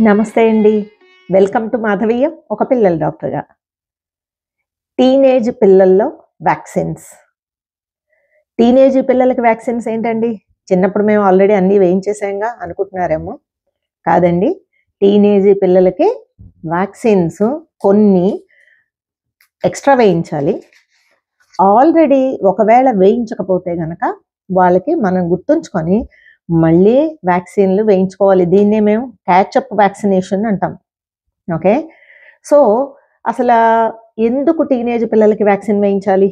నమస్తే అండి. Welcome to మాధవీయం ఒక పిల్లల డాక్టర్‌గా. టీనేజ్ పిల్లల్లో వ్యాక్సిన్స్. టీనేజ్ పిల్లలకి వ్యాక్సిన్స్ ఏంటండి? చిన్నప్పుడు మేము ఆల్రెడీ అన్నీ వేయించేసాంగా అనుకుంటున్నారేమో. కాదండి. టీనేజ్ పిల్లలకి వ్యాక్సిన్స్ కొన్ని ఎక్స్‌ట్రా వేయించాలి. ఆల్రెడీ ఒకవేళ వేయించకపోతే గనక వాళ్ళకి మనం గుర్తుంచుకొని మళ్ళీ వ్యాక్సిన్‌లు వేయించుకోవాలి. దీన్నే మేము క్యాచప్ వ్యాక్సినేషన్ అంటాం. ఓకే. సో, అసలా ఎందుకు టీనేజ్ పిల్లలకి వ్యాక్సిన్ వేయించాలి?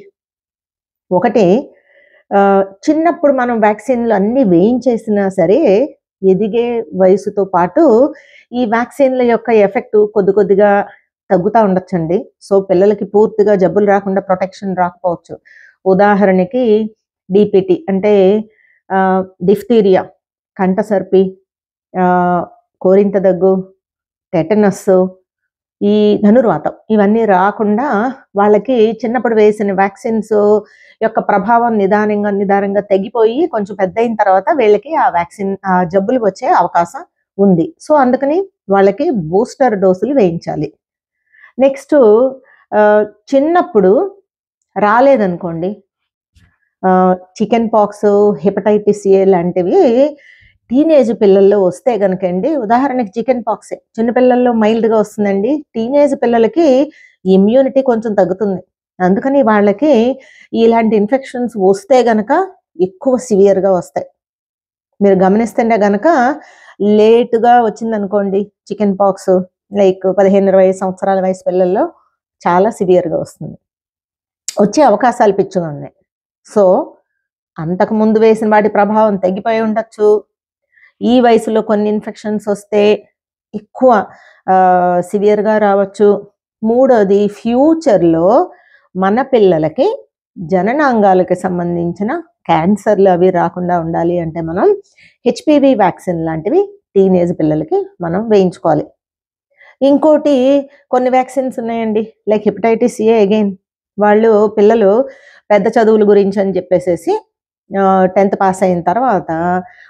ఒకటి చిన్నప్పుడు మనం వ్యాక్సిన్‌లు అన్నీ వేయించేసినా సరే, ఎదిగే వయసుతో పాటు ఈ వ్యాక్సిన్‌ల యొక్క ఎఫెక్ట్ కొద్దిగా తగ్గుతా ఉండొచ్చండి. సో, పిల్లలకి పూర్తిగా జబ్బులు రాకుండా ప్రొటెక్షన్ రాకపోవచ్చు. ఉదాహరణకి డీపీటీ అంటే డిఫ్తీరియా, కంఠసర్పి, కోరింత దగ్గు, టెటనస్సు, ఈ ధనుర్వాతం ఇవన్నీ రాకుండా వాళ్ళకి చిన్నప్పుడు వేసిన వ్యాక్సిన్స్ యొక్క ప్రభావం నిదానంగా తగ్గిపోయి కొంచెం పెద్దయిన తర్వాత వీళ్ళకి ఆ జబ్బులు వచ్చే అవకాశం ఉంది. సో, అందుకని వాళ్ళకి బూస్టర్ డోసులు వేయించాలి. నెక్స్టు చిన్నప్పుడు రాలేదనుకోండి, చికెన్ పాక్స్, హెపటైటిస్ ఏ లాంటివి టీనేజ్ పిల్లల్లో వస్తే గనకండి, ఉదాహరణకి చికెన్ పాక్సే చిన్న పిల్లల్లో మైల్డ్‌గా వస్తుందండి. టీనేజ్ పిల్లలకి ఇమ్యూనిటీ కొంచెం తగ్గుతుంది. అందుకని వాళ్ళకి ఇలాంటి ఇన్ఫెక్షన్స్ వస్తే గనక ఎక్కువ సివియర్‌గా వస్తాయి. మీరు గమనిస్తుంటే గనక లేట్‌గా వచ్చిందనుకోండి చికెన్ పాక్స్, లైక్ 15, 20 సంవత్సరాల వయసు పిల్లల్లో చాలా సివియర్‌గా వస్తుంది. వచ్చే అవకాశాలు పిచ్చిగా ఉన్నాయి. సో, అంతకుముందు వేసిన వాటి ప్రభావం తగ్గిపోయి ఉండొచ్చు. ఈ వయసులో కొన్ని ఇన్ఫెక్షన్స్ వస్తే ఎక్కువ సివియర్‌గా రావచ్చు. మూడోది ఫ్యూచర్‌లో మన పిల్లలకి జననాంగాలకి సంబంధించిన క్యాన్సర్‌లు అవి రాకుండా ఉండాలి అంటే మనం హెచ్‌పివి వ్యాక్సిన్ లాంటివి టీనేజ్ పిల్లలకి మనం వేయించుకోవాలి. ఇంకోటి కొన్ని వ్యాక్సిన్స్ ఉన్నాయండి. లైక్ హెపటైటిస్ ఏ అగైన్ పిల్లలు పెద్ద చదువుల గురించి అని చెప్పేసేసి 10th పాస్ అయిన తర్వాత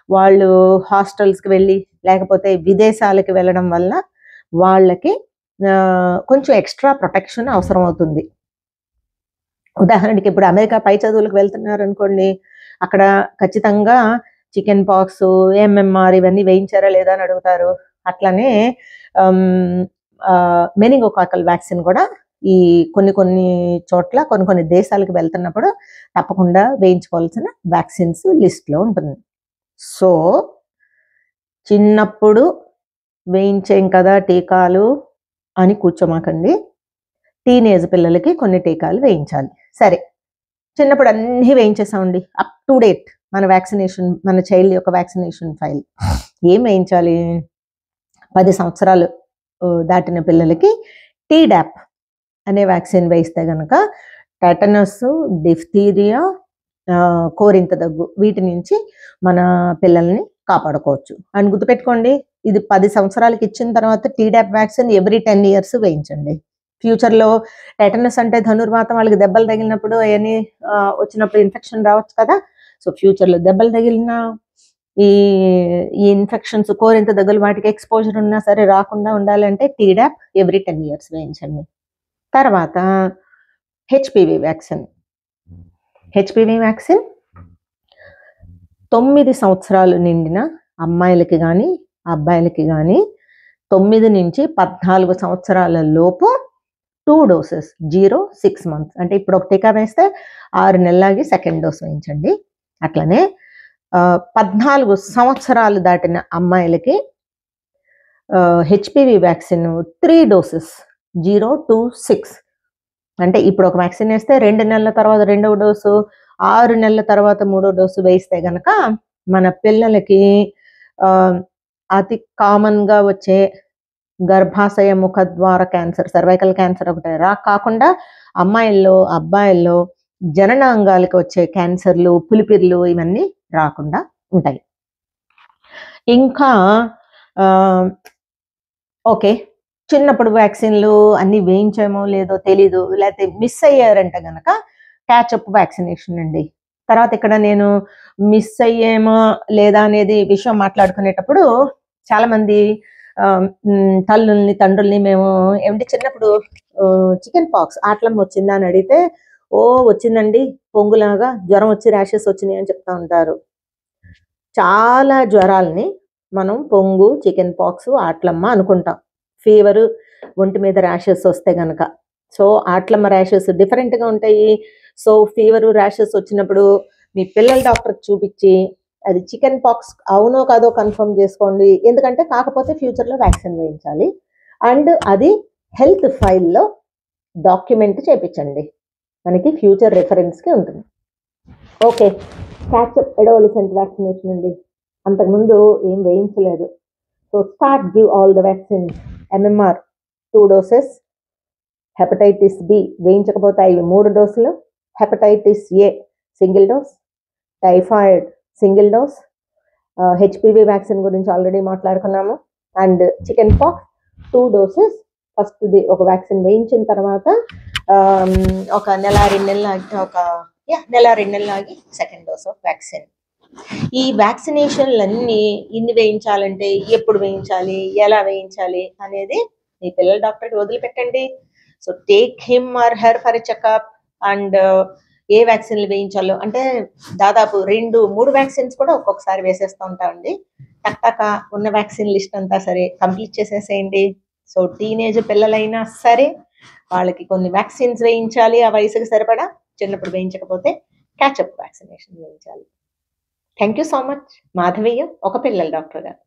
వాళ్ళు హాస్టల్స్‌కి వెళ్ళి, లేకపోతే విదేశాలకు వెళ్ళడం వల్ల వాళ్ళకి కొంచెం ఎక్స్‌ట్రా ప్రొటెక్షన్ అవసరమవుతుంది. ఉదాహరణకి ఇప్పుడు అమెరికా పై చదువులకు వెళ్తున్నారనుకోండి, అక్కడ ఖచ్చితంగా చికెన్ పాక్స్, ఎంఎంఆర్ ఇవన్నీ వేయించారా లేదా అని అడుగుతారు. అట్లనే మెనింగోకాకల్ వ్యాక్సిన్ కూడా ఈ కొన్ని చోట్ల కొన్ని దేశాలకు వెళ్తున్నప్పుడు తప్పకుండా వేయించుకోవాల్సిన వ్యాక్సిన్స్ లిస్ట్‌లో ఉంటుంది. సో, చిన్నప్పుడు వేయించేం కదా టీకాలు అని కూర్చోమాకండి. టీనేజ్ పిల్లలకి కొన్ని టీకాలు వేయించాలి. సరే, చిన్నప్పుడు అన్నీ వేయించేసామండి. అప్ టు డేట్ మన చైల్డ్ యొక్క వ్యాక్సినేషన్ ఫైల్. ఏం వేయించాలి? 10 సంవత్సరాలు దాటిన పిల్లలకి టీడాప్ అనే వ్యాక్సిన్ వేయిస్తే గనక టెటనస్, డిఫ్తీరియా, కోరింత దగ్గు వీటి నుంచి మన పిల్లల్ని కాపాడుకోవచ్చు. అని గుర్తుపెట్టుకోండి. ఇది 10 సంవత్సరాలకి ఇచ్చిన తర్వాత టీడాప్ వ్యాక్సిన్ ఎవ్రీ 10 ఇయర్స్ వేయించండి. ఫ్యూచర్‌లో టెటనస్ అంటే ధనుర్వాతం, వాళ్ళకి దెబ్బలు తగిలినప్పుడు అవన్నీ వచ్చినప్పుడు ఇన్ఫెక్షన్ రావచ్చు కదా! సో, ఫ్యూచర్‌లో దెబ్బలు తగిలినా ఈ ఇన్ఫెక్షన్స్, కోరింత దగ్గులు వాటికి ఎక్స్‌పోజర్ ఉన్నా సరే రాకుండా ఉండాలంటే టీడాప్ ఎవ్రీ 10 ఇయర్స్ వేయించండి. తర్వాత హెచ్‌పివి వ్యాక్సిన్. హెచ్‌పివి వ్యాక్సిన్ 9 సంవత్సరాలు నిండిన అమ్మాయిలకి గానీ, అబ్బాయిలకి గానీ 9-14 సంవత్సరాల లోపు 2 డోసెస్ 0-6 మంత్స్. అంటే ఇప్పుడు ఒక టీకా వేస్తే 6 నెలలాగి సెకండ్ డోస్ వేయించండి. అట్లనే 14 సంవత్సరాలు దాటిన అమ్మాయిలకి హెచ్‌పివి వ్యాక్సిన్ 3 డోసెస్ 0-6. అంటే ఇప్పుడు ఒక వ్యాక్సిన్ వేస్తే 2 నెలల తర్వాత రెండవ డోసు, 6 నెలల తర్వాత మూడో డోసు వేయిస్తే గనక మన పిల్లలకి అతి కామన్‌గా వచ్చే గర్భాశయ ముఖద్వార క్యాన్సర్, సర్వైకల్ క్యాన్సర్ ఒకటే కాకుండా అమ్మాయిల్లో, అబ్బాయిల్లో జననాంగాలకు వచ్చే క్యాన్సర్‌లు, పులిపిర్లు ఇవన్నీ రాకుండా ఉంటాయి. ఇంకా ఓకే. చిన్నప్పుడు వ్యాక్సిన్‌లు అన్నీ వేయించామో లేదో తెలీదు. లేతే మిస్ అయ్యారంటే గనక క్యాచప్ వ్యాక్సినేషన్ అండి. తర్వాత ఇక్కడ నేను మిస్ అయ్యేమో లేదా అనేది విషయం మాట్లాడుకునేటప్పుడు చాలామంది తల్లుల్ని తండ్రుల్ని మేము ఏమిటి చిన్నప్పుడు చికెన్ పాక్స్ ఆట్లం వచ్చిందా అని అడిగితే ఓ వచ్చిందండి పొంగులాగా జ్వరం వచ్చి ర్యాషెస్ వచ్చినాయి అని చెప్తా ఉంటారు. చాలా జ్వరాల్ని మనం పొంగు చికెన్ పాక్స్ ఆట్లమ్మ అనుకుంటాం, ఫీవరు ఒంటి మీద ర్యాషెస్ వస్తే గనక. సో ఆట్లమ్మ ర్యాషెస్ డిఫరెంట్గా ఉంటాయి. సో ఫీవరు ర్యాషెస్ వచ్చినప్పుడు మీ పిల్లల డాక్టర్కి చూపించి అది చికెన్ పాక్స్ అవునో కాదో కన్ఫర్మ్ చేసుకోండి, ఎందుకంటే కాకపోతే ఫ్యూచర్లో వ్యాక్సిన్ వేయించాలి. అండ్ అది హెల్త్ ఫైల్లో డాక్యుమెంట్ చేయించండి, మనకి ఫ్యూచర్ రెఫరెన్స్కి ఉంటుంది. ఓకే, క్యాచప్ అడాలసెంట్ వ్యాక్సినేషన్ అండి, అంతకుముందు ఏం వేయించలేదు. So start give all the vaccine. MMR 2 doses, hepatitis B వేయించకపోతే అవి 3 డోసులు, hepatitis A single dose, typhoid single dose, HPV vaccine గురించి ఆల్రెడీ మాట్లాడుకున్నాము. And chicken pox 2 doses. ఫస్ట్ది ఒక వ్యాక్సిన్ వేయించిన తర్వాత ఒక నెల 2 నెలలు ఆగి సెకండ్ డోస్ ఆఫ్ వ్యాక్సిన్. ఈ వ్యాక్సినేషన్లన్నీ ఇన్ని వేయించాలంటే ఎప్పుడు వేయించాలి, ఎలా వేయించాలి అనేది మీ పిల్లల డాక్టర్కి వదిలిపెట్టండి. So take him or her for a checkup. And ఏ వ్యాక్సిన్లు వేయించాలో అంటే దాదాపు 2-3 వ్యాక్సిన్స్ కూడా ఒక్కొక్కసారి వేసేస్తూ ఉంటామండి. టక్ ఉన్న వ్యాక్సిన్ లిస్ట్ అంతా సరే కంప్లీట్ చేసేసేయండి. సో టీనేజ్ పిల్లలైనా సరే వాళ్ళకి కొన్ని వ్యాక్సిన్స్ వేయించాలి ఆ వయసుకి సరిపడా, చిన్నప్పుడు వేయించకపోతే క్యాచప్ వ్యాక్సినేషన్ వేయించాలి. Thank you so much. Madhavaiah, ఒక పిల్లల డాక్టర్ గారు.